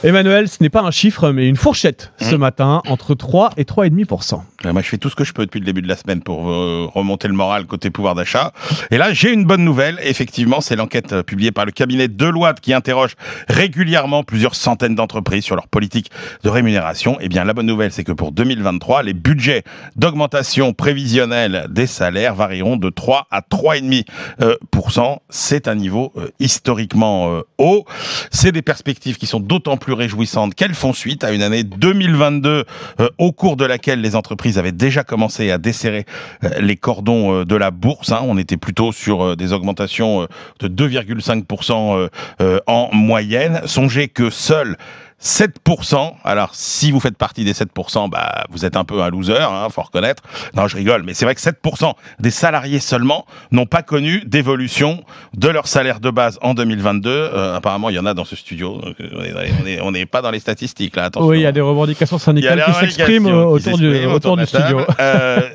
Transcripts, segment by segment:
Emmanuel, ce n'est pas un chiffre, mais une fourchette ce matin, entre 3 et 3,5%. Moi, je fais tout ce que je peux depuis le début de la semaine pour remonter le moral côté pouvoir d'achat. Et là, j'ai une bonne nouvelle. Effectivement, c'est l'enquête publiée par le cabinet Deloitte qui interroge régulièrement plusieurs centaines d'entreprises sur leur politique de rémunération. Eh bien, la bonne nouvelle, c'est que pour 2023, les budgets d'augmentation prévisionnelle des salaires varieront de 3 à 3,5%. C'est un niveau historiquement haut. C'est des perspectives qui sont d'autant plus réjouissantes qu'elles font suite à une année 2022 au cours de laquelle les entreprises avaient déjà commencé à desserrer les cordons de la bourse. On était plutôt sur des augmentations de 2,5% en moyenne. Songez que seuls 7%, alors si vous faites partie des 7%, vous êtes un peu un loser, faut reconnaître. Non, je rigole, mais c'est vrai que 7% des salariés seulement n'ont pas connu d'évolution de leur salaire de base en 2022. Apparemment, il y en a dans ce studio. On n'est pas dans les statistiques, là, attention. Oui, il y a des revendications syndicales qui s'expriment autour du studio.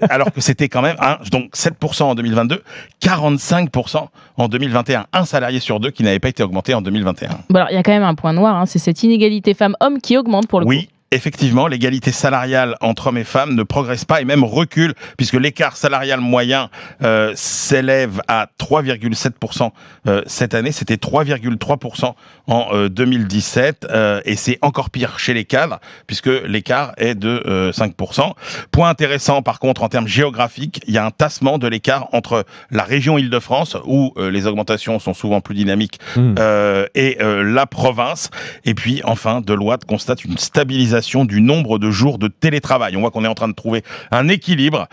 Alors que c'était quand même, donc 7% en 2022, 45% en 2021. Un salarié sur deux qui n'avait pas été augmenté en 2021. Bon, alors, il y a quand même un point noir, c'est cette inégalité femmes-hommes qui augmente pour le coup. Oui. Effectivement, l'égalité salariale entre hommes et femmes ne progresse pas et même recule, puisque l'écart salarial moyen s'élève à 3,7% cette année. C'était 3,3% en 2017 et c'est encore pire chez les cadres, puisque l'écart est de 5%. Point intéressant, par contre, en termes géographiques, il y a un tassement de l'écart entre la région Île-de-France, où les augmentations sont souvent plus dynamiques, et la province. Et puis, enfin, Deloitte constate une stabilisation du nombre de jours de télétravail. On voit qu'on est en train de trouver un équilibre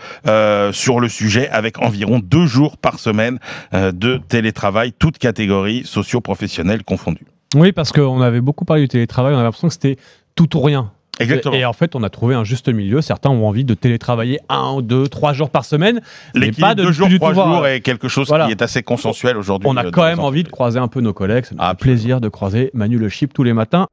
sur le sujet avec environ 2 jours par semaine de télétravail, toutes catégories socio-professionnelles confondues. Oui, parce qu'on avait beaucoup parlé du télétravail, on avait l'impression que c'était tout ou rien. Exactement. Et en fait, on a trouvé un juste milieu. Certains ont envie de télétravailler 1, 2, 3 jours par semaine. L'équilibre 2 jours, 3 jours est quelque chose qui est assez consensuel aujourd'hui. On a quand même envie de croiser un peu nos collègues. Ça nous fait plaisir de croiser Manu Le Chip tous les matins.